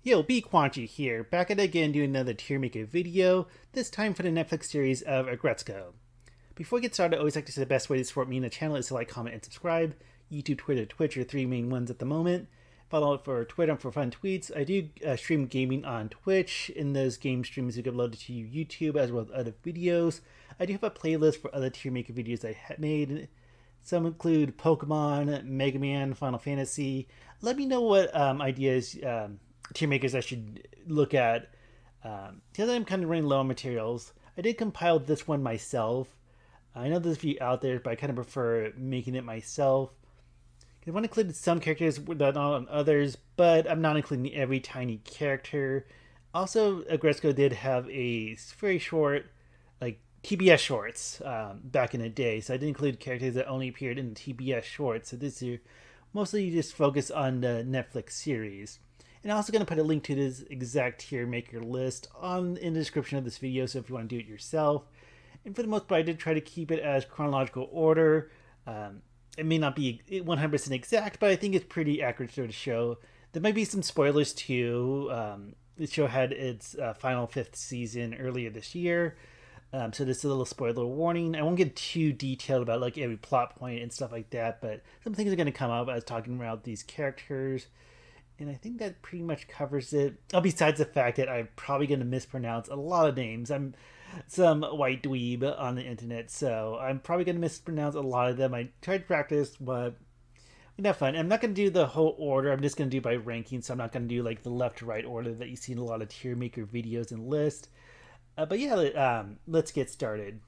Yo, BQuanchi here, back at it again doing another tier maker video, this time for the Netflix series of Aggretsuko. Before we get started, I always like to say the best way to support me and the channel is to like, comment, and subscribe. YouTube, Twitter, Twitch are the three main ones at the moment. Follow it for Twitter and for fun tweets. I do stream gaming on Twitch. In those game streams, you can upload it to YouTube as well as other videos. I do have a playlist for other tier maker videos I made. Some include Pokemon, Mega Man, Final Fantasy. Let me know what ideas tier makers I should look at. Because I'm kind of running low on materials. I did compile this one myself. I know there's a few out there, but I kind of prefer making it myself. I want to include some characters that are not on others, but I'm not including every tiny character. Also, Aggretsuko did have a very short, like TBS shorts back in the day, so I did include characters that only appeared in the TBS shorts. So this year, mostly just focus on the Netflix series. And I'm also going to put a link to this exact tier maker list in the description of this video, so if you want to do it yourself. And for the most part, I did try to keep it as chronological order. It may not be 100% exact, but I think it's pretty accurate to the show. There might be some spoilers too. The show had its final fifth season earlier this year, so this is a little spoiler warning. I won't get too detailed about like every plot point and stuff like that, but some things are going to come up as talking about these characters. And I think that pretty much covers it. Oh, besides the fact that I'm probably going to mispronounce a lot of names. I'm some white dweeb on the internet, so I'm probably going to mispronounce a lot of them. I tried to practice, but we have fun. I'm not going to do the whole order. I'm just going to do by ranking, so I'm not going to do like the left to right order that you see in a lot of tier maker videos and lists. But yeah, let's get started.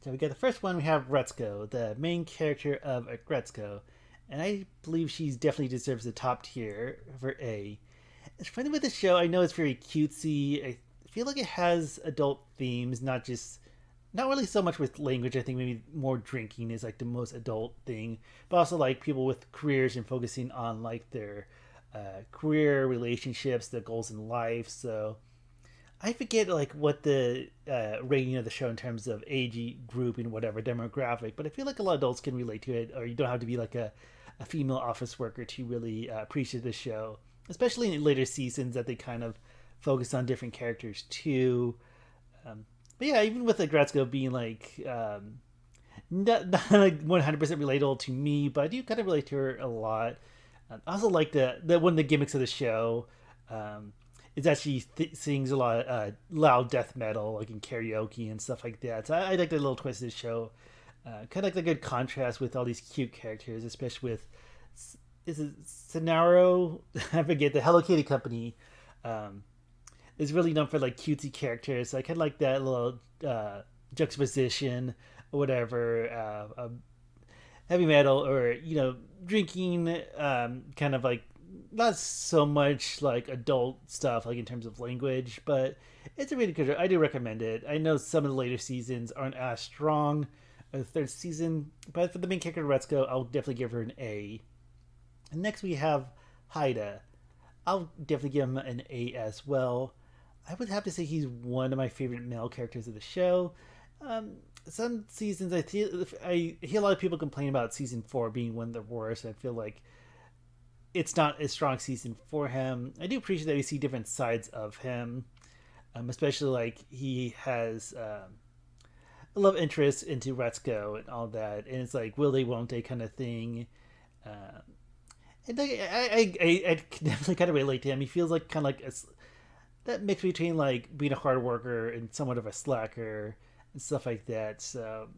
So we got the first one. We have Retsuko, the main character of Aggretsuko, and I believe she definitely deserves the top tier for A. It's funny with the show. I know it's very cutesy. I feel like it has adult themes, not really so much with language. I think maybe more drinking is like the most adult thing, but also like people with careers and focusing on like their career, relationships, their goals in life. So I forget like what the rating of the show in terms of age group and whatever demographic, but I feel like a lot of adults can relate to it, or you don't have to be like a female office worker to really appreciate the show, especially in later seasons that they kind of focus on different characters too. But yeah, even with Aggretsuko being like not like 100% relatable to me, but I do kind of relate to her a lot. I also like the one of the gimmicks of the show. Is that she sings a lot of loud death metal, like in karaoke and stuff like that. So I like the little twist of the show. Kind of like the good contrast with all these cute characters, especially with is it Sonaro? I forget, the Hello Kitty company. Is really known for like cutesy characters. So I kind of like that little juxtaposition or whatever. Heavy metal or drinking, kind of like not so much like adult stuff like in terms of language, but it's a really good show. I do recommend it. I know some of the later seasons aren't as strong as the third season, but for the main character Retsuko, I'll definitely give her an A. And next we have Haida. I'll definitely give him an A as well. I would have to say he's one of my favorite male characters of the show. Some seasons I hear a lot of people complain about season 4 being one of the worst. I feel like it's not a strong season for him. I do appreciate that we see different sides of him, especially like he has a love interest into Retsuko and all that, and it's like will they, won't they kind of thing. And I definitely kind of relate to him. He feels like kind of like that mix between like being a hard worker and somewhat of a slacker and stuff like that. So,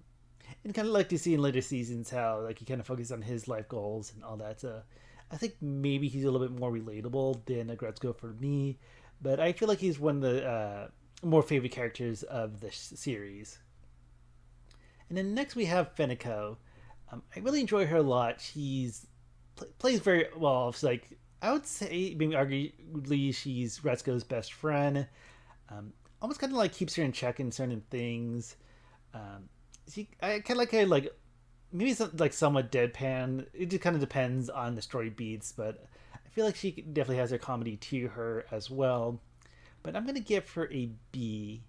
and kind of like to see in later seasons how like he kind of focuses on his life goals and all that. So, I think maybe he's a little bit more relatable than Aggretsuko for me, but I feel like he's one of the more favorite characters of the series. And then next we have Feniko. I really enjoy her a lot. She's plays very well. It's like I would say, maybe arguably, she's Retsuko's best friend. Almost kind of like keeps her in check in certain things. I kind of like her, like maybe it's like somewhat deadpan. It just kind of depends on the story beats, but I feel like she definitely has her comedy to her as well. But I'm gonna give her a B.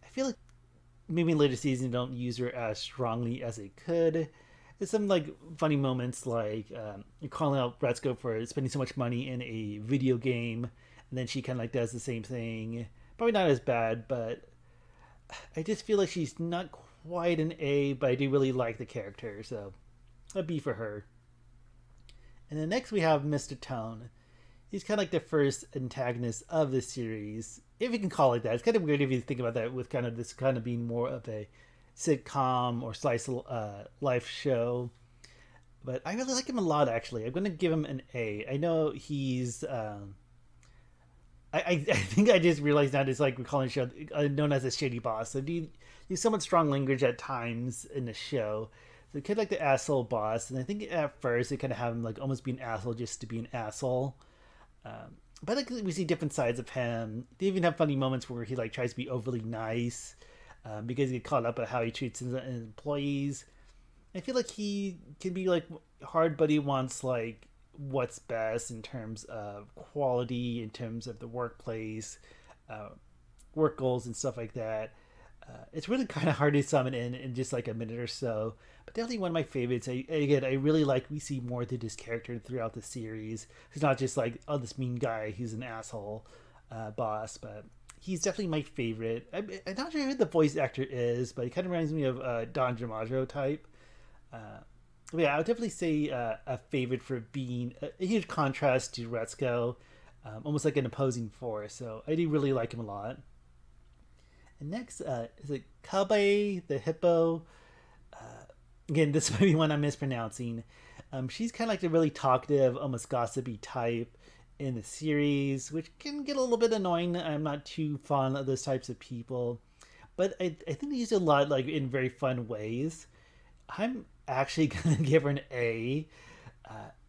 I feel like maybe in later seasons don't use her as strongly as they could. There's some like funny moments like calling out Retsuko for spending so much money in a video game and then she kind of like does the same thing. Probably not as bad, but I just feel like she's not quite an A, but I do really like the character, so a B for her. And then next we have Mr. Tone. He's kind of like the first antagonist of the series, if you can call it that. It's kind of weird if you think about that, with kind of this kind of being more of a sitcom or slice of life show. But I really like him a lot, actually. I'm going to give him an A. I know he's. I think I just realized now it's like we're calling the show known as a shady boss. So do you use somewhat strong language at times in the show. So kind of like the asshole boss. And I think at first they kind of have him like almost be an asshole just to be an asshole. But like we see different sides of him. They even have funny moments where he like tries to be overly nice because he get caught up at how he treats his employees. I feel like he can be like hard, but he wants like what's best in terms of quality, in terms of the workplace, uh, work goals, and stuff like that. It's really kind of hard to summon in just like a minute or so, but definitely one of my favorites. I really like we see more to this character throughout the series. It's not just like, oh, this mean guy, he's an asshole boss, but he's definitely my favorite. I'm not sure who the voice actor is, but he kind of reminds me of Don DiMaggio type. Yeah, I would definitely say a favorite for being a huge contrast to Retsuko, almost like an opposing force. So I do really like him a lot. And next is it Kabe the hippo. Again, this might be one I'm mispronouncing. She's kind of like the really talkative, almost gossipy type in the series, which can get a little bit annoying. I'm not too fond of those types of people, but I think they use it a lot, like in very fun ways. I'm actually gonna give her an A.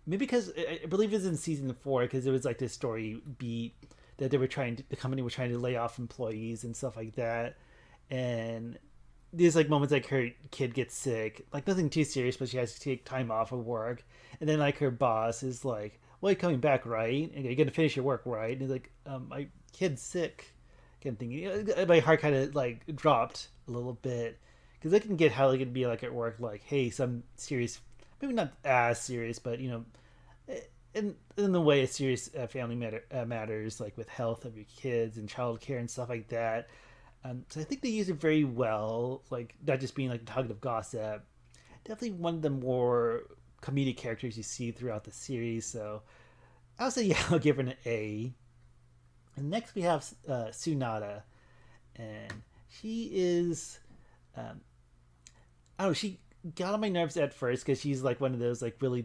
Maybe because I believe it's in season 4, because it was like this story beat that the company were trying to lay off employees and stuff like that, and there's like moments like her kid gets sick, like nothing too serious, but she has to take time off of work, and then like her boss is like, "Well, you're coming back, right? And you're gonna finish your work, right?" And he's like, "My kid's sick." Kind of thing. My heart kind of like dropped a little bit, because I can get how it could be like at work, like, hey, some serious, maybe not as serious, but in the way a serious family matters, like with health of your kids and childcare and stuff like that. So I think they use it very well, like not just being like talkative gossip. Definitely one of the more comedic characters you see throughout the series. So I'll say yeah, I'll give her an A. And next we have Tsunada, and she is. I don't know, she got on my nerves at first because she's like one of those like really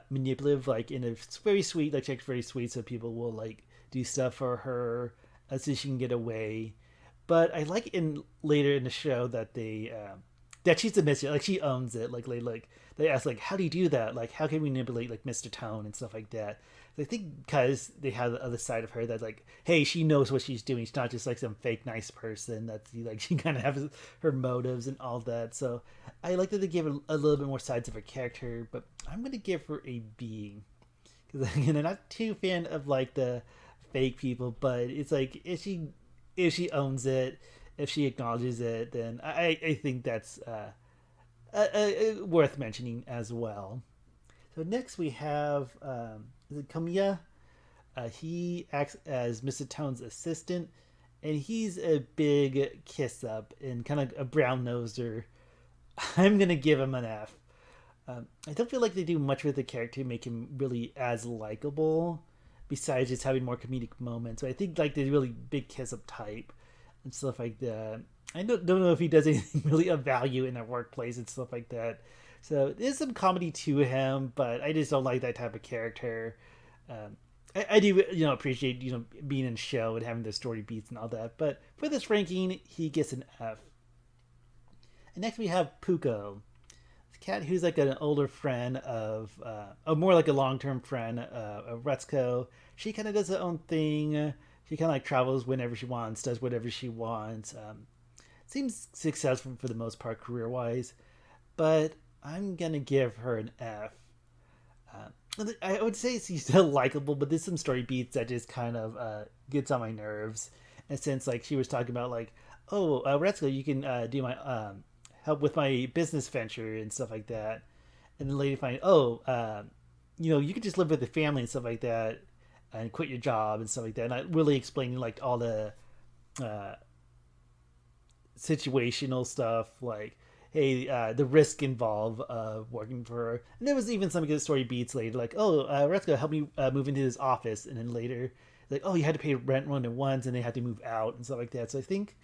manipulative, like in a very sweet, like she's very sweet, so people will like do stuff for her so she can get away. But I like in later in the show that that she's a mystery, like she owns it. Like they ask like, how do you do that? Like how can we manipulate like Mr. Tone and stuff like that? I think because they have the other side of her that like, hey, she knows what she's doing. She's not just like some fake nice person. That's like she kind of has her motives and all that. So I like that they give her a little bit more sides of her character. But I'm gonna give her a B, because again, I'm not too fan of like the fake people. But it's like if she owns it, if she acknowledges it, then I think that's worth mentioning as well. So next we have is it Kamiya? He acts as Mr. Tone's assistant, and he's a big kiss up and kind of a brown noser. I'm gonna give him an F. I don't feel like they do much with the character to make him really as likable, besides just having more comedic moments. So I think like the really big kiss up type and stuff like that. I don't know if he does anything really of value in their workplace and stuff like that. So there's some comedy to him, but I just don't like that type of character. I do appreciate being in show and having the story beats and all that. But for this ranking, he gets an F. And next we have Puko, this cat who's like an older friend of, more like a long-term friend of Retsuko. She kind of does her own thing. She kind of like travels whenever she wants, does whatever she wants. Seems successful for the most part career-wise, but I'm gonna give her an F. I would say she's still likable, but there's some story beats that just kind of gets on my nerves. And since like she was talking about like, oh, Retsuko, you can do my help with my business venture and stuff like that, and then later find, oh, you can just live with the family and stuff like that. and quit your job and stuff like that. And not really explaining like all the uh, situational stuff, like hey, the risk involved working for her. And there was even some good story beats later, like oh, Retsuko help me move into this office, and then later like oh, you had to pay rent one at once, and they had to move out and stuff like that. So I think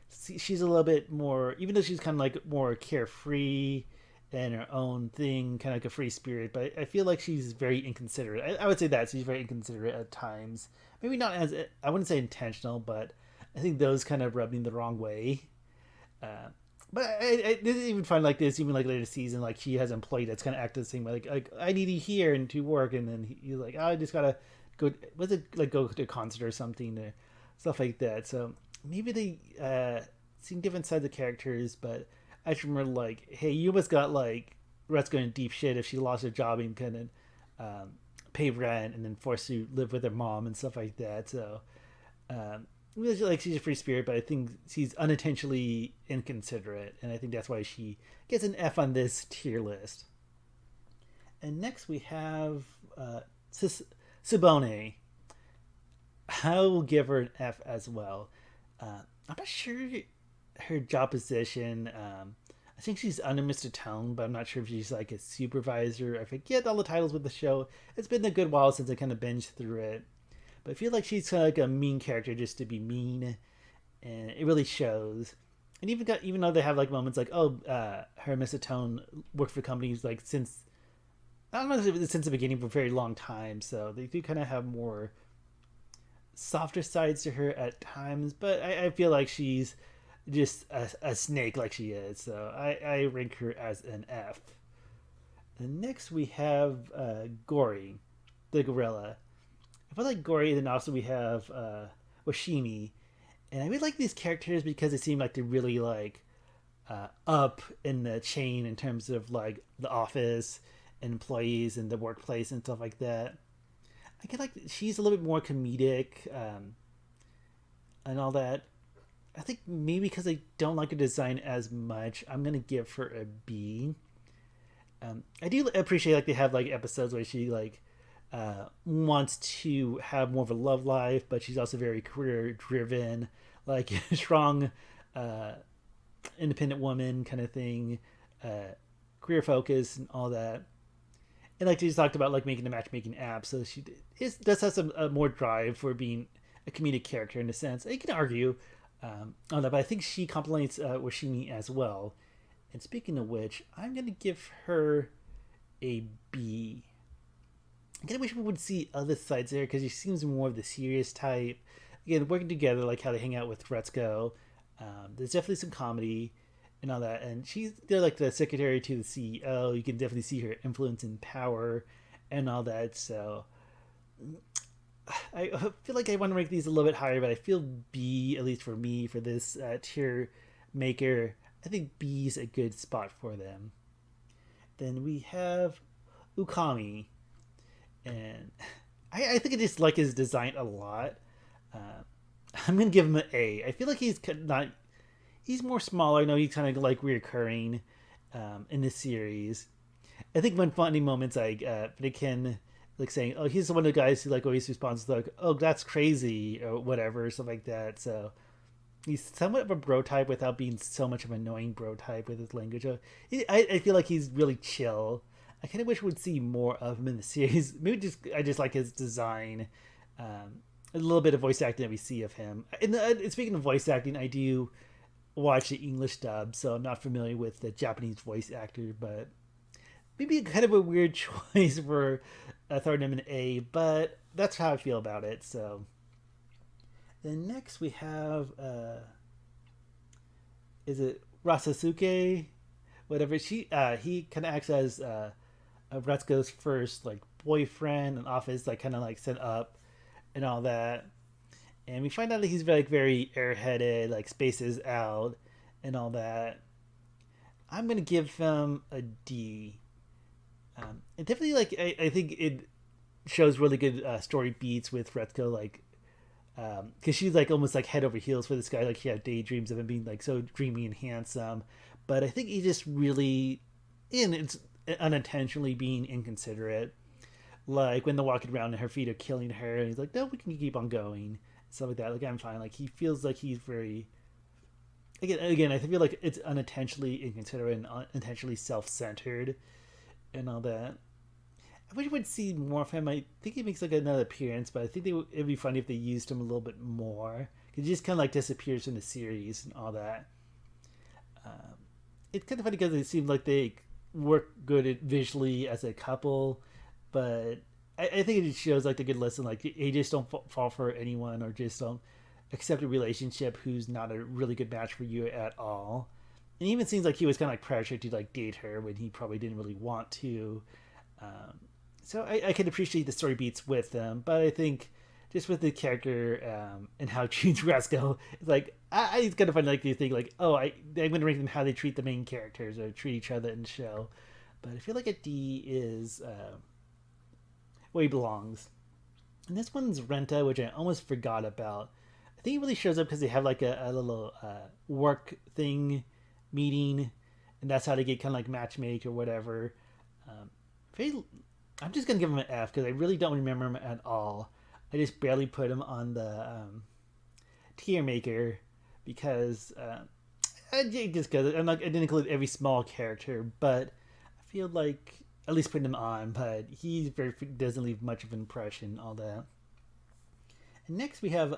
she's a little bit more, even though she's kind of like more carefree and her own thing, kind of like a free spirit. But I feel like she's very inconsiderate. I would say that she's very inconsiderate at times. Maybe not as, I wouldn't say intentional, but I think those kind of rub me the wrong way. Uh, but I didn't even find like this, even like later season, like she has an employee that's kind of acting the same way. Like I need you here and to work, and then he's like, oh, I just gotta go. Was it like go to a concert or something, or stuff like that? So maybe they seen different sides of characters, but I just remember like, hey, you almost got like Retsuko in deep shit if she lost her job and couldn't pay rent, and then forced to live with her mom and stuff like that. So like she's a free spirit, but I think she's unintentionally inconsiderate, and I think that's why she gets an F on this tier list. And next we have Tsubone. I will give her an F as well. I'm not sure her job position. I think she's under Mr. Tone, but I'm not sure if she's like a supervisor. I forget all the titles with the show. It's been a good while since I kind of binged through it. But I feel like she's kind of like a mean character just to be mean, and it really shows. And even though they have like moments like, oh, her Mr. Tone worked for companies like since, I don't know if it was since the beginning, for a very long time. So they do kind of have more softer sides to her at times, but I feel like she's just a snake like she is. So I rank her as an F. And next we have Gori, the gorilla. I feel like Gori, and then also we have Washimi. And I really like these characters because they seem like they're really like up in the chain in terms of like the office and employees and the workplace and stuff like that. I get like she's a little bit more comedic and all that. I think maybe because I don't like her design as much, I'm gonna give her a B. I do appreciate like they have like episodes where she like wants to have more of a love life, but she's also very career driven, like strong, independent woman kind of thing, career focus and all that. And like she talked about like making a matchmaking app, so she does have some more drive for being a comedic character in a sense. You can argue on that, but I think she complements Washimi as well. And speaking of which, I'm gonna give her a B. I kind of wish we would see other sides there because she seems more of the serious type. Again, working together, like how they hang out with Retsuko. There's definitely some comedy and all that, and they're like the secretary to the CEO. You can definitely see her influence and power and all that. So I feel like I want to rank these a little bit higher, but I feel B, at least for me, for this tier maker. I think B is a good spot for them. Then we have Ukami, and I think I just like his design a lot. I'm gonna give him an A. I feel like he's more smaller. I know he's kind of like reoccurring in this series. I think one funny moments like Finikin like saying, "Oh, he's one of the guys who like always responds to like, oh, that's crazy," or whatever, stuff like that. So he's somewhat of a bro type without being so much of an annoying bro type with his language. I feel like he's really chill. I kind of wish we'd see more of him in the series. Maybe I just like his design. A little bit of voice acting that we see of him. And speaking of voice acting, I do watch the English dub, so I'm not familiar with the Japanese voice actor, but maybe kind of a weird choice for throwing him an A, but that's how I feel about it. So then next we have is it Rasasuke? Whatever. He kind of acts as Retsuko's first like boyfriend and office, like kind of like set up and all that. And we find out that he's like very airheaded, like spaces out and all that. I'm gonna give him a D. And definitely like I think it shows really good story beats with Retsuko, like because she's like almost like head over heels for this guy. Like she had daydreams of him being like so dreamy and handsome, but I think he just really, and it's unintentionally being inconsiderate. Like when they're walking around and her feet are killing her, and he's like, "No, we can keep on going." Stuff like that. Like I'm fine. Like he feels like he's very again. I feel like it's unintentionally inconsiderate and unintentionally self-centered and all that. I wish we'd see more of him. I think he makes like another appearance, but I think it'd be funny if they used him a little bit more. Because he just kind of like disappears from the series and all that. Um, it's kind of funny because it seems like they work good visually as a couple, but I think it shows like the good lesson. Like they just don't fall for anyone or just don't accept a relationship who's not a really good match for you at all. And it even seems like he was kind of like pressured to like date her when he probably didn't really want to. Um, so I can appreciate the story beats with them, but I think just with the character and how it treats Rasco, it's like I kind of find like you think like I'm gonna rate them how they treat the main characters or treat each other in the show, but I feel like a D is where he belongs. And this one's Renta, which I almost forgot about. I think it really shows up because they have like a little work thing meeting, and that's how they get kind of like matchmake or whatever. Um, very, I'm just gonna give him an F because I really don't remember him at all. I just barely put him on the tier maker because I just because I didn't include every small character, but I feel like at least putting him on. But he doesn't leave much of an impression. All that. And next we have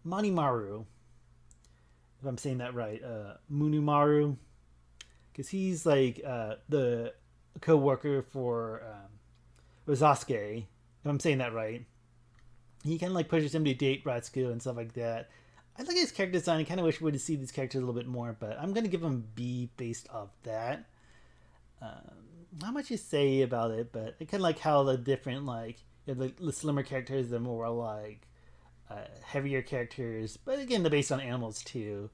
Manimaru, if I'm saying that right, Munimaru, because he's like the co-worker for Sasuke, if I'm saying that right. He kind of like pushes him to date Ratsuko and stuff like that. I like his character design. I kind of wish we would see these characters a little bit more, but I'm gonna give him B based off that. Not much to say about it, but I kind of like how the different like the slimmer characters, the more like heavier characters, but again they're based on animals too.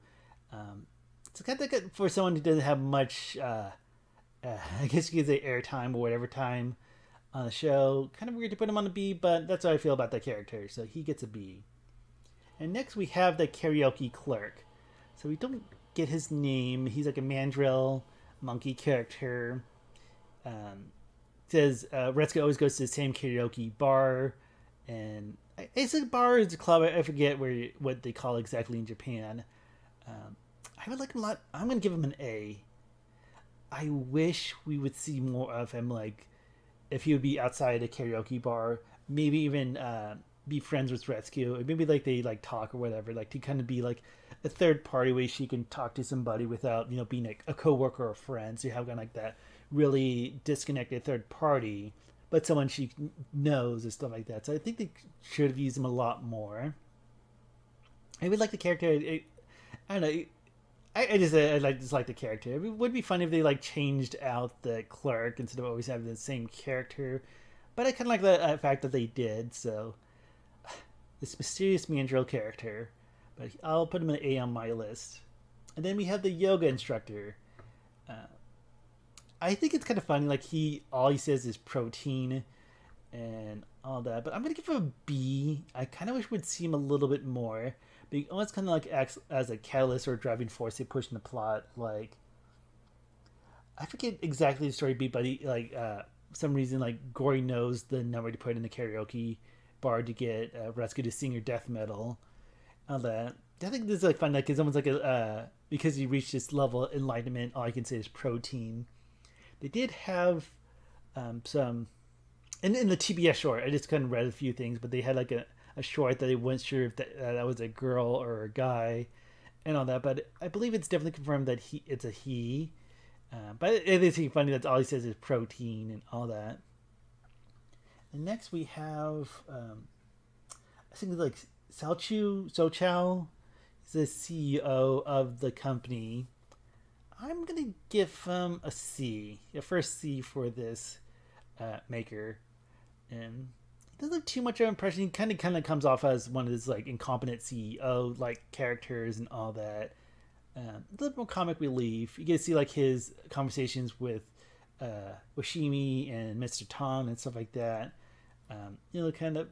It's kind of good for someone who doesn't have much, I guess you could say airtime or whatever time on the show. Kind of weird to put him on a B, but that's how I feel about that character, so he gets a B. And next we have the karaoke clerk. So we don't get his name. He's like a mandrill monkey character. Says Retsuko always goes to the same karaoke bar, and it's a bar, it's a club. I forget what they call it exactly in Japan. I would like him a lot. I'm gonna give him an A. I wish we would see more of him, like if he would be outside a karaoke bar, maybe even be friends with Rescue, or maybe like they like talk or whatever, like to kind of be like a third party way she can talk to somebody without being like a coworker or a friend. So you have kind of like that really disconnected third party, but someone she knows and stuff like that. So I think they should have used him a lot more. I would like the character. I don't know. I just like the character. It would be fun if they like changed out the clerk instead of always having the same character. But I kind of like the fact that they did. So this mysterious mandrill character, but I'll put him an A on my list. And then we have the yoga instructor. I think it's kind of funny. Like all he says is protein and all that. But I'm gonna give him a B. I kind of wish we'd see him a little bit more. But he almost kind of like acts as a catalyst or a driving force to push in the plot. Like I forget exactly the story beat, but he like for some reason like Gory knows the number to put in the karaoke bar to get Rescue to sing her death metal. All that. I think this is like fun. Like it's almost like a because you reach this level of enlightenment. All I can say is protein. They did have some in the TBS short. I just kind of read a few things, but they had like a short that they weren't sure if that was a girl or a guy and all that. But I believe it's definitely confirmed that it's a he. But it is funny that all he says is protein and all that. And next we have I think it's like Sochow. He's the CEO of the company. I'm gonna give him a C, a first C for this maker, and he doesn't have too much of an impression. He kind of comes off as one of these like incompetent CEO like characters and all that. A little more comic relief. You get to see like his conversations with Oshimi and Mr. Tong and stuff like that. Kind of.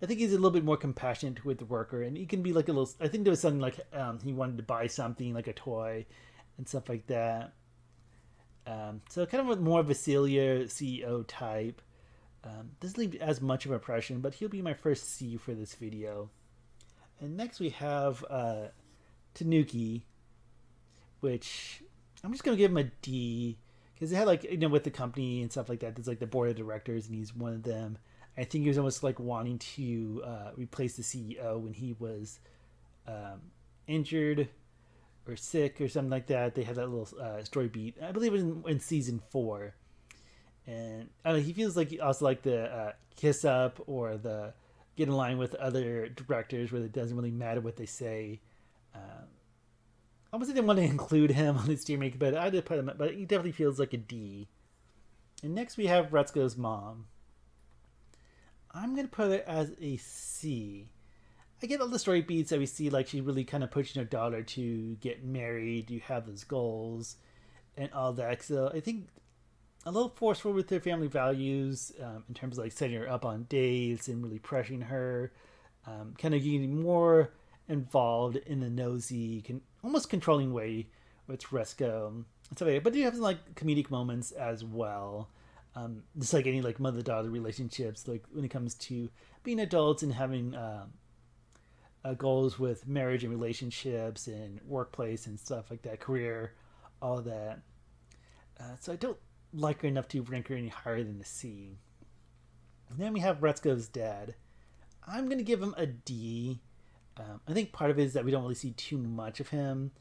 I think he's a little bit more compassionate with the worker, and he can be like a little. I think there was something like he wanted to buy something like a toy and stuff like that. So kind of more of a Celia CEO type. Doesn't leave as much of an impression, but he'll be my first C for this video. And next we have Tanuki, which I'm just gonna give him a D because they had like with the company and stuff like that. There's like the board of directors, and he's one of them. I think he was almost like wanting to replace the CEO when he was injured or sick or something like that. They had that little story beat. I believe it was in season 4. And I don't know, he feels like also like the kiss up or the get in line with other directors where it doesn't really matter what they say. I almost didn't want to include him on this tier maker, but I did put him. But he definitely feels like a D. And next we have Retsuko's mom. I'm gonna put it as a C. I get all the story beats that we see, like she's really kind of pushing her daughter to get married, you have those goals, and all that. So I think a little forceful with their family values in terms of like setting her up on dates and really pressuring her, kind of getting more involved in the nosy, almost controlling way with Retsuko. So, but you have some like comedic moments as well. Just like any like mother-daughter relationships, like when it comes to being adults and having goals with marriage and relationships and workplace and stuff like that, career, all that. So I don't like her enough to rank her any higher than a C. And then we have Retsuko's dad. I'm going to give him a D. I think part of it is that we don't really see too much of him.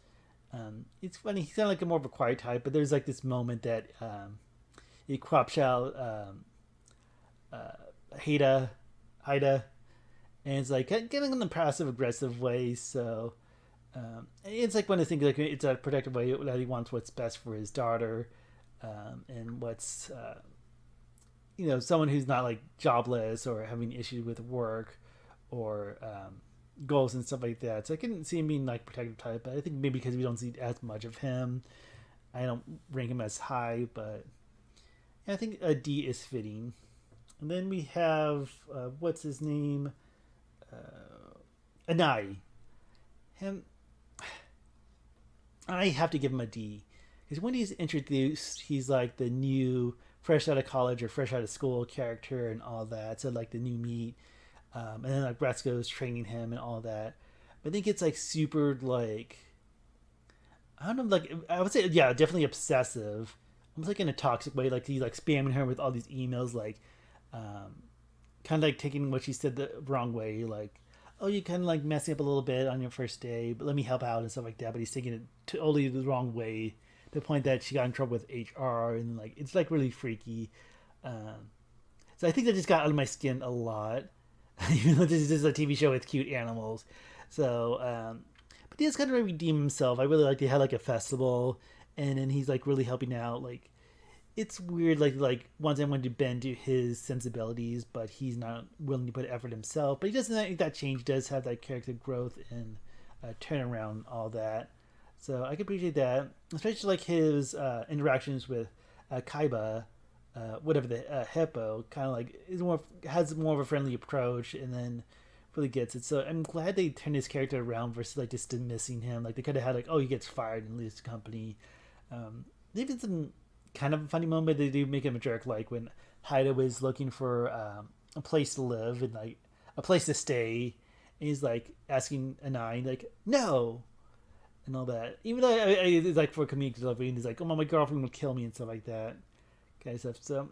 It's funny, he's kind of like a more of a quiet type, but there's like this moment that he crops out Haida, and it's like getting in the passive aggressive way. So it's like one of the things, like it's a protective way that he wants what's best for his daughter, and what's someone who's not like jobless or having issues with work or goals and stuff like that. So I couldn't see him being like protective type, but I think maybe because we don't see as much of him, I don't rank him as high, but I think a D is fitting. And then we have what's his name, Anai. Him, I have to give him a D because when he's introduced, he's like the new fresh out of college or fresh out of school character and all that. So like the new meat. And then like Retsuko's training him and all that. But I think it's like super like, I don't know, like I would say, yeah, definitely obsessive. Almost like in a toxic way. Like he's like spamming her with all these emails, like kind of like taking what she said the wrong way. Like, oh, you kind of like messing up a little bit on your first day, but let me help out and stuff like that. But he's taking it totally the wrong way, to the point that she got in trouble with HR, and like it's like really freaky. So I think that just got under my skin a lot. Even though this is a TV show with cute animals. So, but he has kind of redeem himself. I really like they had like a festival, and then he's like really helping out. Like, it's weird. Like once I wanted to bend to his sensibilities, but he's not willing to put effort himself. But he doesn't think that change does have that character growth and turnaround, all that. So I can appreciate that, especially like his interactions with Kaiba. Whatever the hippo kind of like has more of a friendly approach, and then really gets it. So I'm glad they turned his character around versus like just dismissing him. Like they could have had like, oh, he gets fired and leaves the company. Even some kind of a funny moment, they do make him a jerk, like when Haida was looking for a place to live and like a place to stay, and he's like asking Anai like no and all that. Even though it's like for comedic delivery, and he's like, oh, my girlfriend will kill me and stuff like that. Stuff. So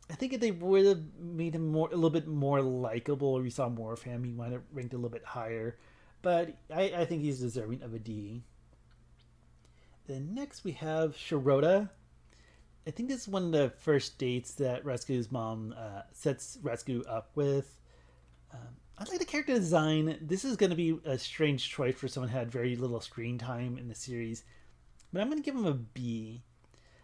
I think if they would have made him a little bit more likable, or we saw more of him, he might have ranked a little bit higher. But I think he's deserving of a D. Then next we have Shirota. I think this is one of the first dates that Retsuko's mom sets Retsuko up with. I like the character design. This is going to be a strange choice for someone who had very little screen time in the series, but I'm going to give him a B.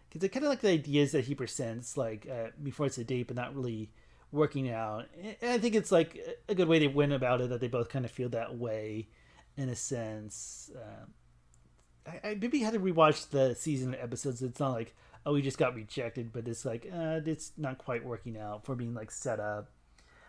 Because I kind of like the ideas that he presents, like before it's a date, but not really working out. And I think it's like a good way they went about it, that they both kind of feel that way, in a sense. I maybe had to rewatch the season episodes. It's not like, oh, he just got rejected, but it's like, it's not quite working out for being like set up.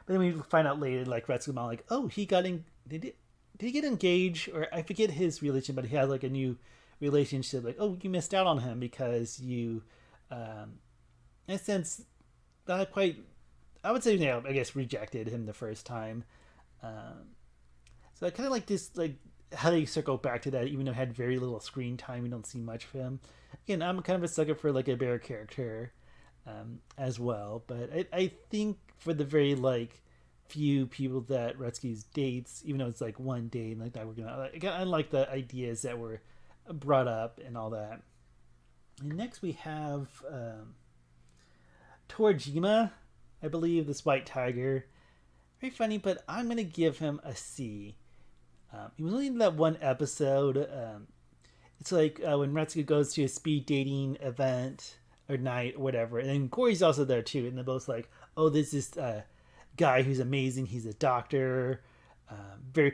But then we find out later, like Retsuko, like, oh, he got in. Did he get engaged? Or I forget his relation, but he had like a new relationship. Like, oh, you missed out on him because you in a sense not quite I would say, I guess rejected him the first time. Um, so I kind of like this, like how they circle back to that, even though it had very little screen time. We don't see much of him. Again, I'm kind of a sucker for like a bear character as well, but I think for the very like few people that Retzky's dates, even though it's like one date and like that, we're gonna like, I like the ideas that were brought up and all that. And next we have Torajima, I believe, this white tiger. Very funny, but I'm gonna give him a C. He was only in that one episode. It's like when Retsuko goes to a speed dating event or night or whatever, and then Corey's also there too, and they're both like, "Oh, this is guy who's amazing. He's a doctor, very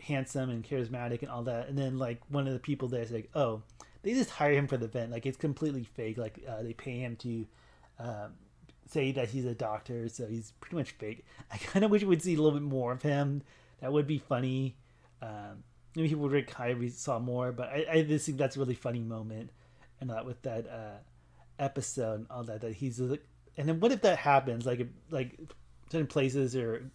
handsome and charismatic and all that." And then like one of the people there is like, "Oh, they just hire him for the event. Like it's completely fake. Like they pay him to say that he's a doctor, so he's pretty much fake." I kind of wish we would see a little bit more of him. That would be funny. Maybe people would high we saw more, but I just think that's a really funny moment, and with that episode and all that he's like, and then what if that happens like certain places or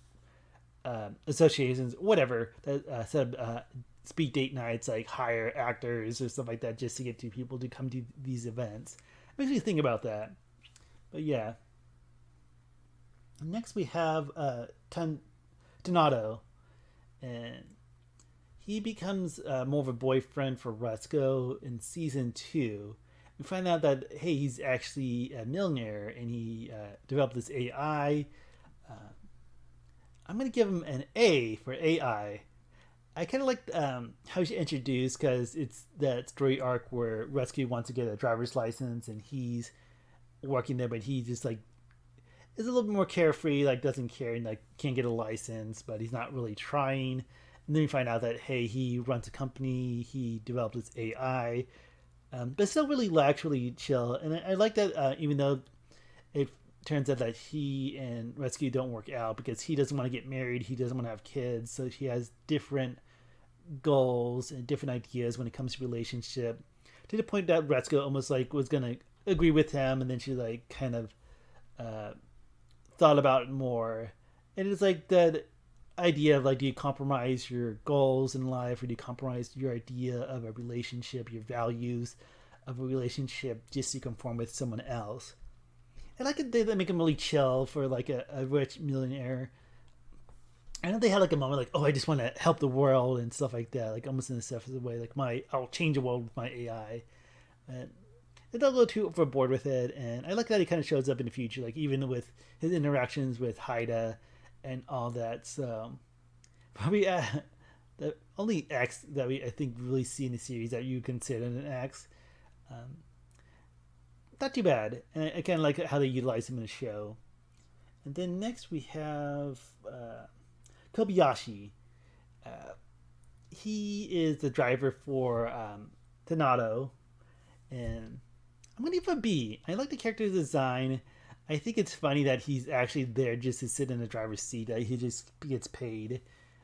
associations, whatever, that set up speed date nights, like hire actors or stuff like that just to get to people to come to these events. It makes me think about that. But yeah. Next we have Donato, and he becomes more of a boyfriend for Retsuko in season 2. We find out that hey, he's actually a millionaire and he developed this AI. I'm gonna give him an A for AI. I kind of like how he's introduced because it's that story arc where Retsuko wants to get a driver's license and he's working there, but he just like is a little bit more carefree, like doesn't care and like can't get a license, but he's not really trying. And then you find out that hey, he runs a company, he developed this AI, but still really lax, really chill. And I like that even though it turns out that he and Retsuko don't work out because he doesn't want to get married, he doesn't want to have kids, so he has different goals and different ideas when it comes to relationship. To the point that Retsuko almost like was gonna agree with him, and then she like kind of thought about it more. And it's like that idea of like, do you compromise your goals in life, or do you compromise your idea of a relationship, your values of a relationship, just to conform with someone else? And I could they make him really chill for like a rich millionaire. I know they had like a moment like, oh, I just want to help the world and stuff like that, like almost in a selfish way, like I'll change the world with my AI. And they don't go too overboard with it, and I like that he kind of shows up in the future, like even with his interactions with Haida and all that. So probably the only X that we I think really see in the series that you consider an X. Um, Not too bad, and I kind of like how they utilize him in the show. And then next we have Kobayashi. Uh, he is the driver for Donato, and I'm gonna give him a B. I like the character design. I think it's funny that he's actually there just to sit in the driver's seat. That he just gets paid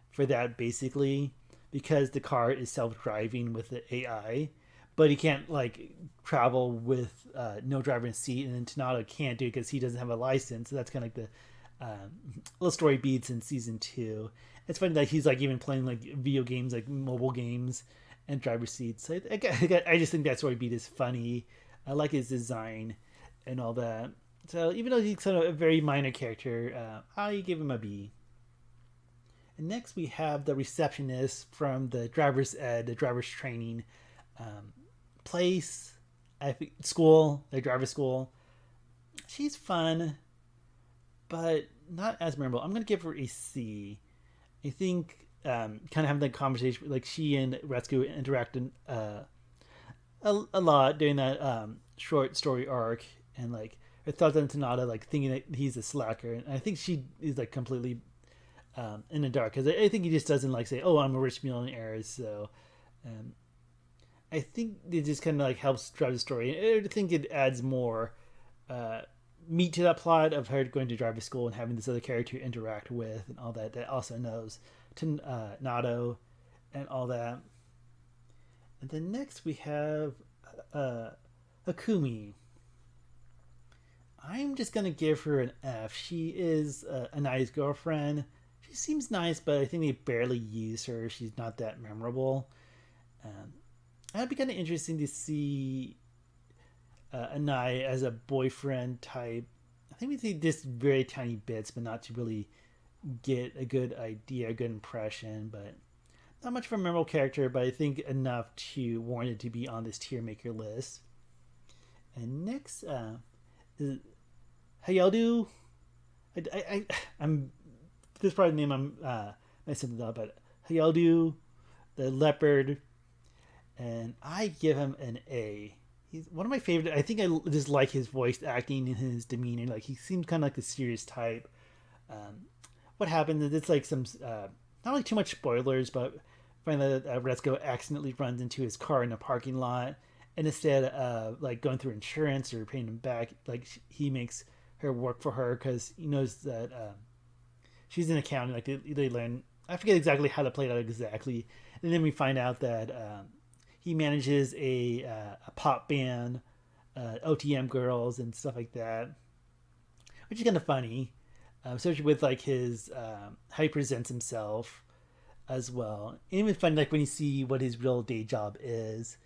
for that basically because the car is self-driving with the AI, but he can't like travel with no driver in seat, and then Donato can't do it because he doesn't have a license. So that's kind of like the little story beats in season 2. It's funny that he's like even playing like video games, like mobile games, and driver seats. I just think that story beat is funny. I like his design and all that. So even though he's kind of a very minor character, I give him a B. And next we have the receptionist from the driver's ed, the driver's training place, school, the driver's school. She's fun, but not as memorable. I'm gonna give her a C. I think kind of having that conversation, like she and Retsuko interacted a lot during that short story arc, and like her thoughts on Tanada, like thinking that he's a slacker, and I think she is like completely in the dark because I think he just doesn't like say, "Oh, I'm a rich millionaire," so. I think it just kind of like helps drive the story. I think it adds more meat to that plot of her going to driver school and having this other character to interact with and all that. That also knows to Nato and all that. And then next we have Akumi. I'm just gonna give her an F. She is a nice girlfriend. She seems nice, but I think they barely use her. She's not that memorable. Um, It'd be kind of interesting to see Anai as a boyfriend type. I think we see just very tiny bits, but not to really get a good idea, a good impression. But not much of a memorable character, but I think enough to warrant it to be on this tier maker list. And next is how y'all do. I'm this is probably the name I'm messing it up, but how y'all do the leopard, and I give him an A. He's one of my favorite. I think I just like his voice acting and his demeanor. Like he seems kind of like the serious type. What happened is it's like some not like too much spoilers, but find that Retsuko accidentally runs into his car in a parking lot, and instead of like going through insurance or paying him back, like he makes her work for her because he knows that she's an accountant. Like they learn. I forget exactly how to play it out exactly, and then we find out that he manages a pop band, OTM girls and stuff like that, which is kind of funny, especially with like his how he presents himself as well. And even fun like when you see what his real day job is,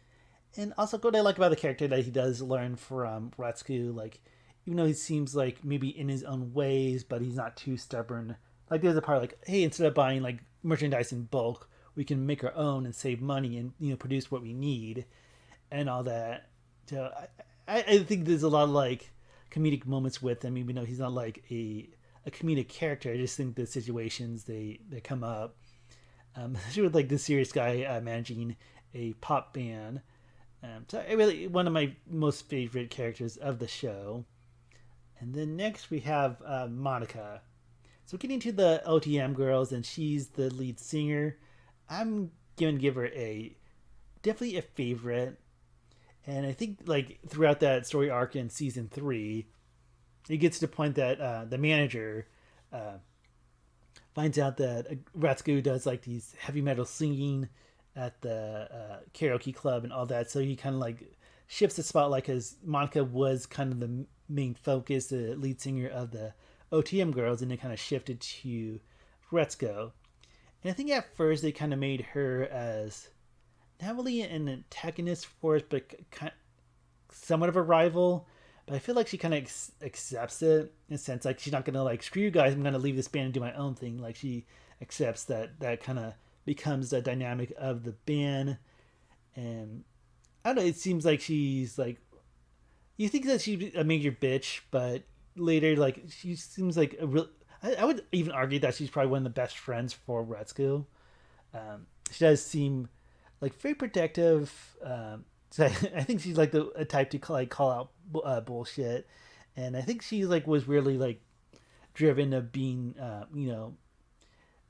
and also what I like about the character that he does learn from Retsuko, like even though he seems like maybe in his own ways, but he's not too stubborn. Like there's a part like, hey, instead of buying like merchandise in bulk, we can make our own and save money and produce what we need and all that. So I think there's a lot of like comedic moments with him, even though he's not like a comedic character. I just think the situations they come up, especially with like the serious guy managing a pop band. So I really one of my most favorite characters of the show. And then next we have Monica. So getting to the OTM girls, and she's the lead singer. I'm gonna give her a definitely a favorite, and I think like throughout that story arc in season 3, it gets to the point that the manager finds out that Ratsuko does like these heavy metal singing at the karaoke club and all that, so he kind of like shifts the spotlight because Monica was kind of the main focus, the lead singer of the OTM girls, and it kind of shifted to Retsuko. And I think at first they kind of made her as not really an antagonist for us, but kind of somewhat of a rival. But I feel like she kind of accepts it in a sense, like she's not gonna like screw you guys. I'm gonna leave this band and do my own thing. Like she accepts that kind of becomes the dynamic of the band. And I don't know. It seems like she's like you think that she's a major bitch, but later like she seems like a real. I would even argue that she's probably one of the best friends for Retsuko. She does seem like very protective. So I think she's like the a type to call out bullshit, and I think she like was really like driven of being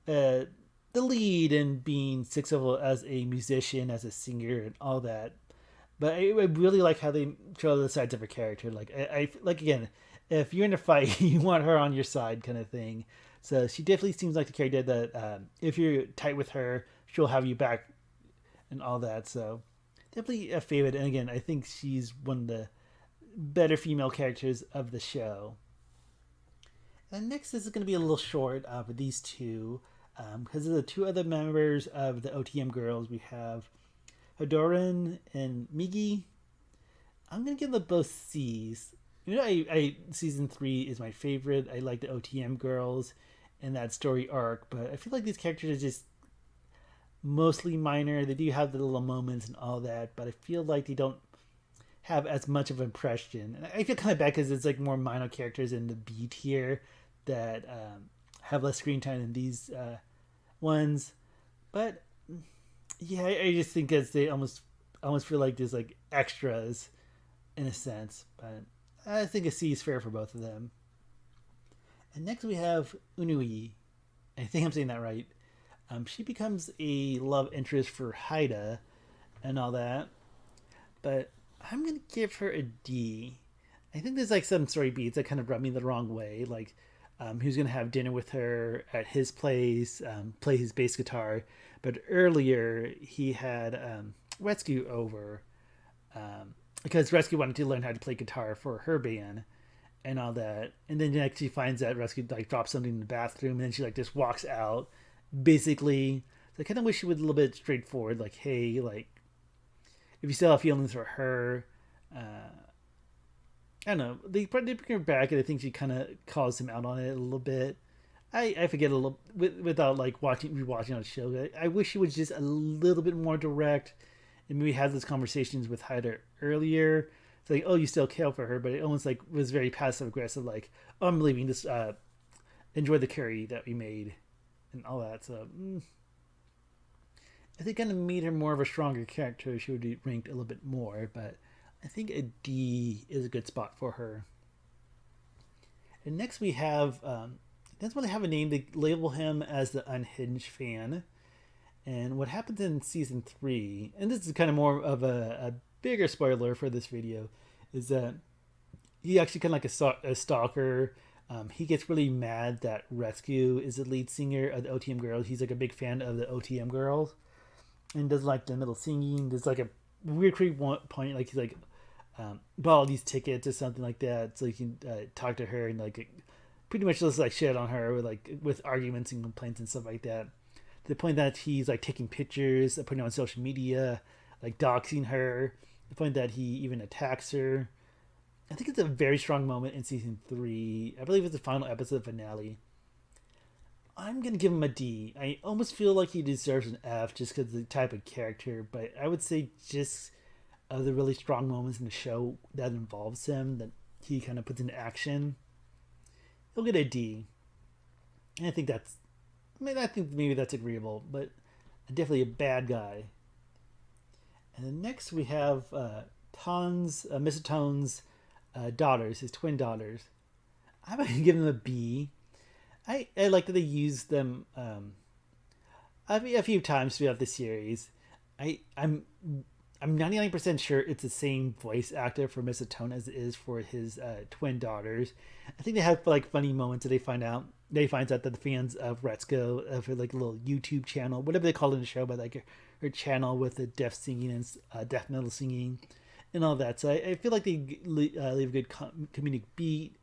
the lead and being successful as a musician, as a singer, and all that. But I really like how they show the sides of her character. Like I like again, if you're in a fight, you want her on your side, kind of thing. So she definitely seems like the character that if you're tight with her, she'll have you back and all that. So definitely a favorite. And again, I think she's one of the better female characters of the show. And next, this is going to be a little short for these two because of the two other members of the OTM girls. We have Hadoran and Migi. I'm going to give them both C's. You know, I season 3 is my favorite. I like the OTM girls and that story arc, but I feel like these characters are just mostly minor. They do have the little moments and all that, but I feel like they don't have as much of an impression. And I feel kind of bad because it's like more minor characters in the B tier that have less screen time than these ones. But yeah, I just think that they almost feel like there's like extras in a sense. But I think a C is fair for both of them. And next we have Unui. I think I'm saying that right. She becomes a love interest for Haida and all that. But I'm going to give her a D. I think there's like some story beats that kind of rub me the wrong way. Like, he was going to have dinner with her at his place, play his bass guitar. But earlier, he had Retsuko over because Retsuko wanted to learn how to play guitar for her band. and all that. And then next she finds that Rescue like drops something in the bathroom, and then she like just walks out. Basically, so I kind of wish she was a little bit straightforward. Like, hey, like if you still have feelings for her, I don't know. They bring her back, and I think she kind of calls him out on it a little bit. I forget a little without like rewatching on the show. I wish she was just a little bit more direct, and maybe had those conversations with Hyder earlier. It's like, oh, you still care for her, but it almost like was very passive aggressive. Like, oh, I'm leaving. Just enjoy the curry that we made, and all that. So, if they kind of made her more of a stronger character, she would be ranked a little bit more. But I think a D is a good spot for her. And next we have. That's when they have a name. They label him as the unhinged fan. And what happens in season 3, and this is kind of more of a bigger spoiler for this video, is that he actually kind of like a stalker. He gets really mad that Rescue is the lead singer of the OTM Girls. He's like a big fan of the OTM Girls, and does like the middle singing. There's like a weird creep point, like he's like bought all these tickets or something like that, so he can talk to her and like pretty much just like shit on her with arguments and complaints and stuff like that. To the point that he's like taking pictures, putting it on social media, like doxing her. The point that he even attacks her. I think it's a very strong moment in season 3. I believe it's the final episode finale. I'm gonna give him a D. I almost feel like he deserves an F just because of the type of character, but I would say just of the really strong moments in the show that involves him, that he kind of puts into action, he'll get a D. And I think maybe that's agreeable, but definitely a bad guy. And then next we have Mr. Tone's daughters, his twin daughters. I'm going to give them a B. I like that they used them a few times throughout the series. I'm 99% sure it's the same voice actor for Mr. Tone as it is for his twin daughters. I think they have like funny moments that they finds out that the fans of Retsuko, of her like little YouTube channel, whatever they call it in the show, but like her channel with the deaf singing and death metal singing and all that. So I feel like they leave a good comedic beat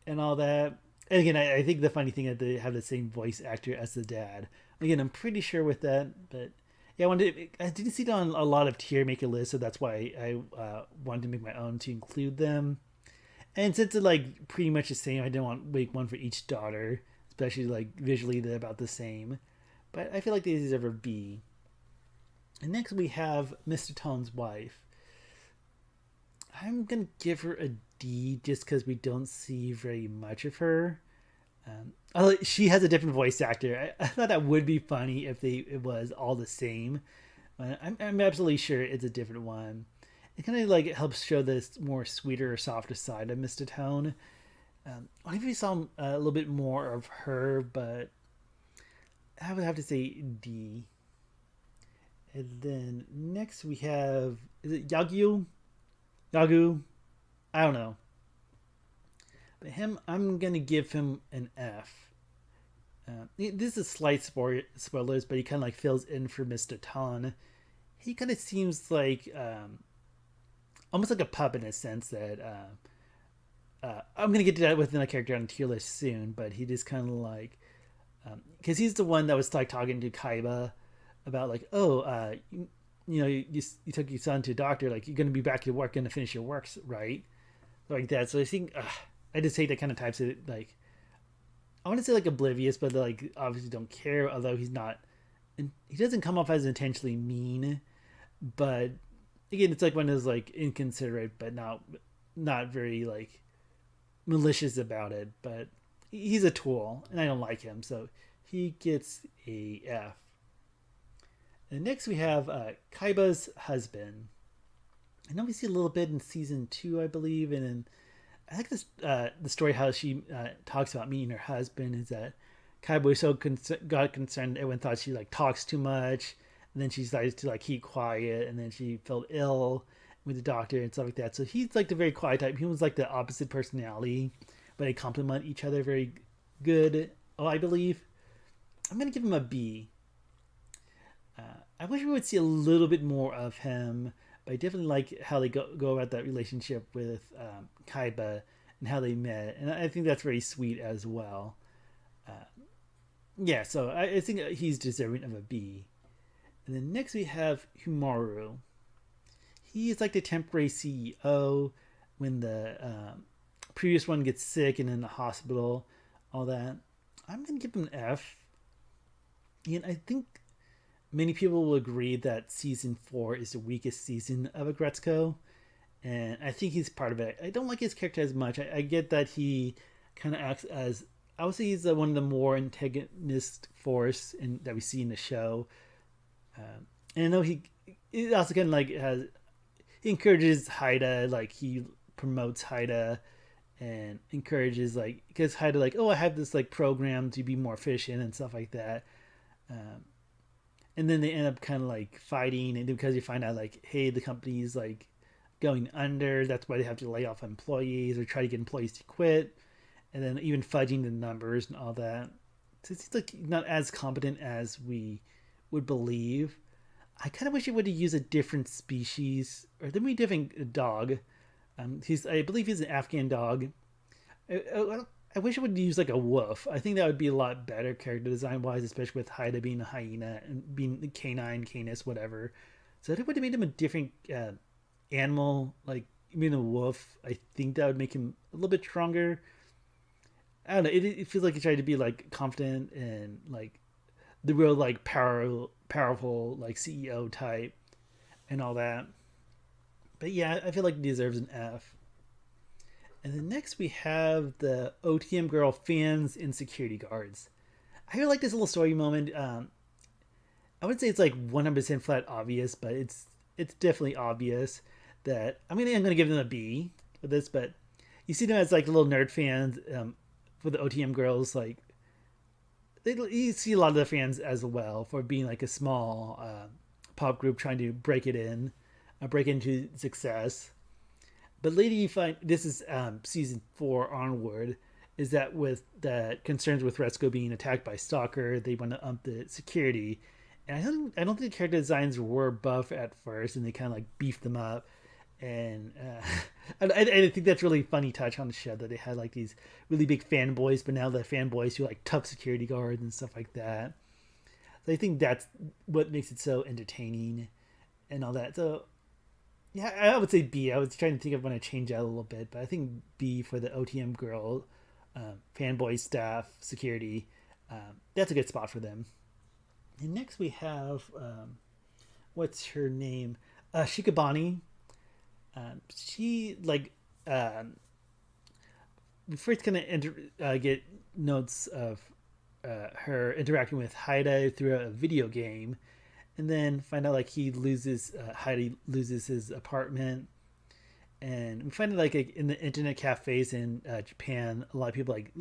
and all that. And again, I think the funny thing is that they have the same voice actor as the dad. Again, I'm pretty sure with that, but yeah, I didn't see it on a lot of tier maker lists, so that's why I wanted to make my own to include them. And since it's like pretty much the same, I didn't want to make one for each daughter, especially like visually they're about the same. But I feel like they deserve a B. And next we have Mr. Tone's wife. I'm gonna give her a D just because we don't see very much of her. She has a different voice actor. I thought that would be funny if it was all the same. I'm absolutely sure it's a different one. It kind of like helps show this more sweeter, softer side of Mr. Tone. I think we saw a little bit more of her, but I would have to say D. And then next we have, is it Yagu? I don't know. But him, I'm going to give him an F. This is slight spoilers, but he kind of like fills in for Mr. Ton. He kind of seems like almost like a pup in a sense that I'm going to get to that within a character on the tier list soon, but he just kind of like, because he's the one that was like talking to Kaiba about like, you took your son to a doctor, like you're going to be back to work, going to finish your works, right? Like that. So I think I just hate that kind of types of like, I want to say like oblivious, but like obviously don't care. Although he's not, and he doesn't come off as intentionally mean, but again, it's like one of those like inconsiderate, but not very like malicious about it. But he's a tool, and I don't like him, so he gets a F. And next we have Kaiba's husband. I know we see a little bit in season 2, I believe, and in, I think this the story how she talks about meeting her husband is that Kaiba was so got concerned. Everyone thought she like talks too much, and then she decided to like keep quiet, and then she felt ill with the doctor and stuff like that. So he's like the very quiet type. He was like the opposite personality, but they complement each other very good. I believe I'm gonna give him a B. I wish we would see a little bit more of him, but I definitely like how they go about that relationship with Kaiba and how they met, and I think that's very sweet as well. Uh, yeah, so I think he's deserving of a B. And then next we have Humaru. He's like the temporary CEO when the previous one gets sick and in the hospital, all that. I'm gonna give him an F. And I think many people will agree that season 4 is the weakest season of Aggretsuko, and I think he's part of it. I don't like his character as much. I get that he kind of acts as, I would say he's one of the more antagonist force that we see in the show. And I know he also kind of like he encourages Haida, like he promotes Haida and encourages, like, because Haida like, oh, I have this like program to be more efficient and stuff like that. And then they end up kind of like fighting, and because you find out like, hey, the company's like going under, that's why they have to lay off employees or try to get employees to quit, and then even fudging the numbers and all that. So it's like not as competent as we would believe. I kind of wish it would have used a different species, or maybe a different dog. I believe he's an Afghan dog. I wish it would use like a wolf. I think that would be a lot better character design wise, especially with Haida being a hyena and being the canine, canis, whatever. So it would have made him a different animal, like being a wolf. I think that would make him a little bit stronger. I don't know. It feels like he tried to be like confident and like the real like powerful like CEO type and all that. But yeah, I feel like he deserves an F. And then next we have the OTM girl fans and security guards. I really like this little story moment. I would say it's like 100% flat obvious, but it's definitely obvious that I'm gonna give them a B for this. But you see them as like little nerd fans for the OTM girls. Like you see a lot of the fans as well for being like a small pop group trying to break into success. But later you find, this is season 4 onward, is that with the concerns with Retsuko being attacked by Stalker, they want to up the security. And I don't think the character designs were buff at first, and they kind of like beefed them up. And I think that's really funny touch on the show that they had like these really big fanboys, but now the fanboys who are like tough security guards and stuff like that. So I think that's what makes it so entertaining and all that. So yeah, I would say B. I was trying to think of when I change out a little bit, but I think B for the OTM girl, fanboy staff, security. That's a good spot for them. And next we have, what's her name? Shikabani. She, like, we first kind of get notes of her interacting with Haida through a video game, and then find out like Heidi loses his apartment, and we find out like in the internet cafes in Japan, a lot of people like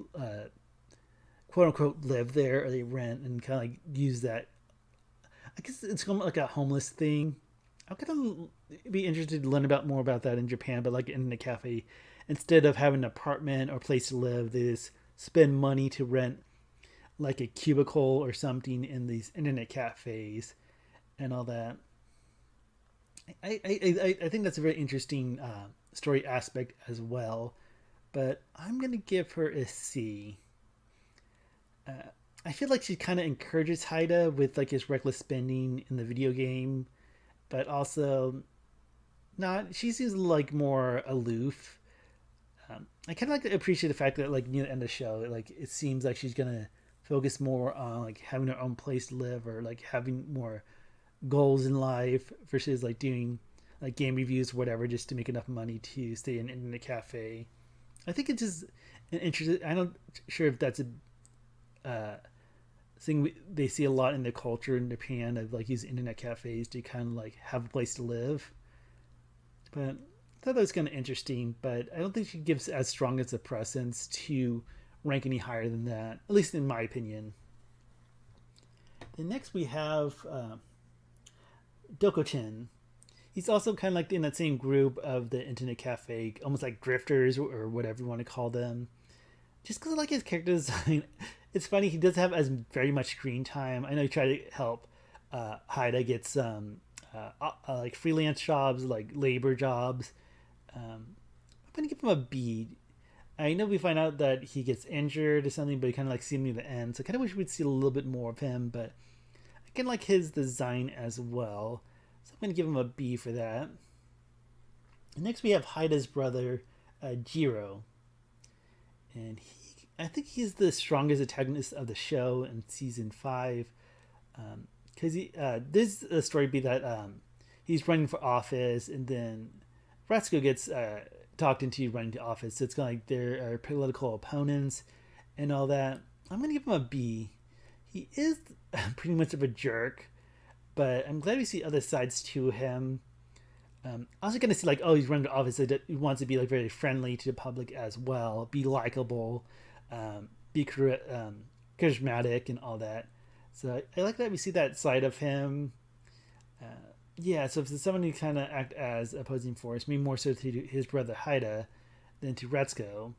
quote unquote live there or they rent and kind of like use that. I guess it's kind of like a homeless thing. I'm gonna be interested to learn more about that in Japan, but like in the cafe, instead of having an apartment or place to live, they just spend money to rent like a cubicle or something in these internet cafes and all that. I think that's a very interesting story aspect as well, but I'm gonna give her a C. I feel like she kind of encourages Haida with like his reckless spending in the video game, but also not. She seems like more aloof. I kind of like appreciate the fact that like near the end of the show, like it seems like she's gonna focus more on like having her own place to live or like having more goals in life versus like doing like game reviews or whatever just to make enough money to stay in a cafe. I think it's just an interesting. I'm not sure if that's a thing they see a lot in the culture in Japan of like these internet cafes to kind of like have a place to live. But I thought that was kind of interesting. But I don't think she gives as strong as a presence to rank any higher than that, at least in my opinion. Then next we have Dokochin. He's also kind of like in that same group of the internet cafe, almost like drifters or whatever you want to call them. Just because I like his character design, it's funny he doesn't have as very much screen time. I know he tried to help Haida get some like freelance jobs, like labor jobs. I'm gonna give him a B. I know we find out that he gets injured or something, but we kind of like see him near the end. So I kind of wish we'd see a little bit more of him, but I kind of like his design as well. So I'm going to give him a B for that. Next we have Haida's brother, Jiro. And I think he's the strongest antagonist of the show in season 5. Because this story be that he's running for office, and then Aggretsuko gets talked into running to office. So it's kind of like there are political opponents and all that. I'm going to give him a B. He is pretty much of a jerk, but I'm glad we see other sides to him. Also going to see like, oh, he's running to office. So he wants to be like very friendly to the public as well, be likable, be charismatic and all that. So I like that we see that side of him. Yeah, so if there's someone who kind of act as opposing force, maybe more so to his brother Haida than to Aggretsuko.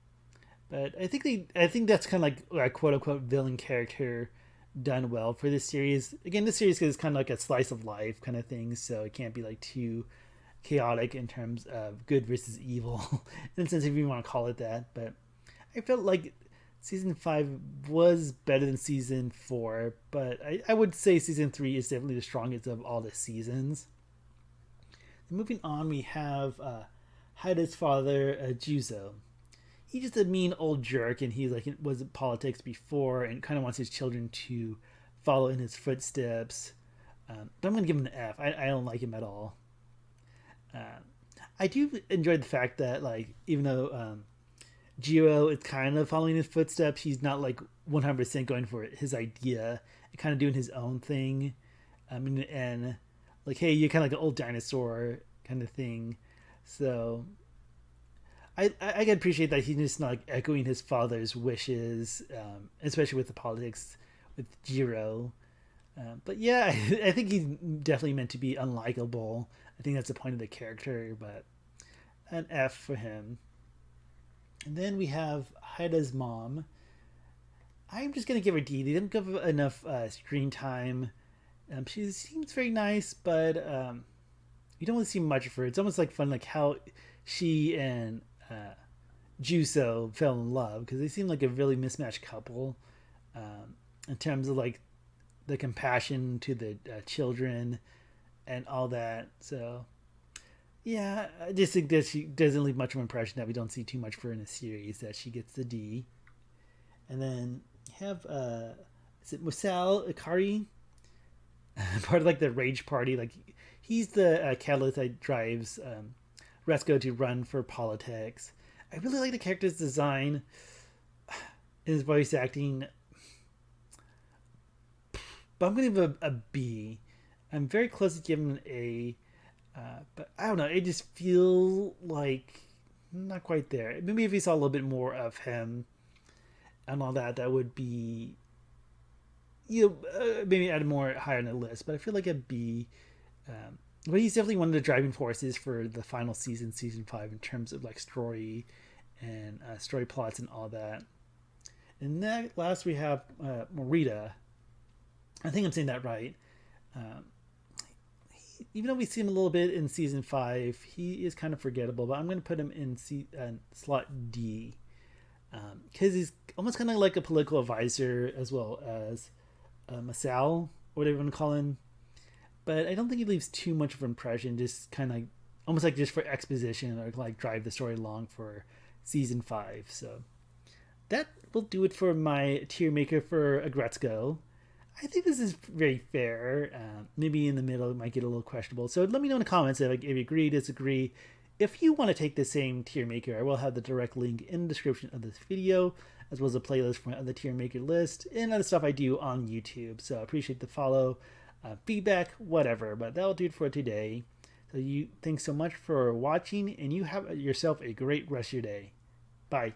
But I think that's kind of like a quote unquote villain character done well for this series. Again, this series is kind of like a slice of life kind of thing, so it can't be like too chaotic in terms of good versus evil, in a sense, if you want to call it that. But I felt like season 5 was better than season 4, but I would say season 3 is definitely the strongest of all the seasons. Moving on, we have Haida's father, Juzo. He's just a mean old jerk, and he like was in politics before and kind of wants his children to follow in his footsteps. But I'm going to give him an F. I don't like him at all. I do enjoy the fact that, like, even though Jiro is kind of following his footsteps, he's not like 100% going for his idea and kind of doing his own thing. And like, hey, you're kind of like an old dinosaur kind of thing. So I can appreciate that he's just not like echoing his father's wishes, especially with the politics with Jiro. But yeah, I think he's definitely meant to be unlikable. I think that's the point of the character, but an F for him. And then we have Haida's mom. I'm just going to give her D. They didn't give her enough screen time. She seems very nice, but you don't really see much of her. It's almost like fun, like how she and Juzo fell in love, because they seem like a really mismatched couple in terms of like the compassion to the children and all that. So yeah, I just think that she doesn't leave much of an impression, that we don't see too much for her in the series, that she gets the D. And then you have is it Musal Ikari? Part of like the rage party. Like he's the catalyst that drives Aggretsuko to run for politics. I really like the character's design and his voice acting, but I'm going to give a B. I'm very close to giving an A, but I don't know. It just feels like not quite there. Maybe if you saw a little bit more of him and all that, that would be, maybe add more higher on the list. But I feel like a B. But he's definitely one of the driving forces for the final season, season 5, in terms of like story and story plots and all that. And then last we have Morita. I think I'm saying that right. Even though we see him a little bit in season 5, he is kind of forgettable, but I'm going to put him in slot D, because he's almost kind of like a political advisor as well as Masao, or whatever you want to call him. But I don't think he leaves too much of an impression, just kind of almost like just for exposition, or like drive the story along for season 5. So that will do it for my tier maker for Aggretsuko. I think this is very fair. Maybe in the middle it might get a little questionable. So let me know in the comments if you agree, disagree. If you want to take the same tier maker, I will have the direct link in the description of this video, as well as a playlist for my other tier maker list and other stuff I do on YouTube. So I appreciate the follow, feedback, whatever. But that'll do it for today. So thanks so much for watching, and you have yourself a great rest of your day. Bye.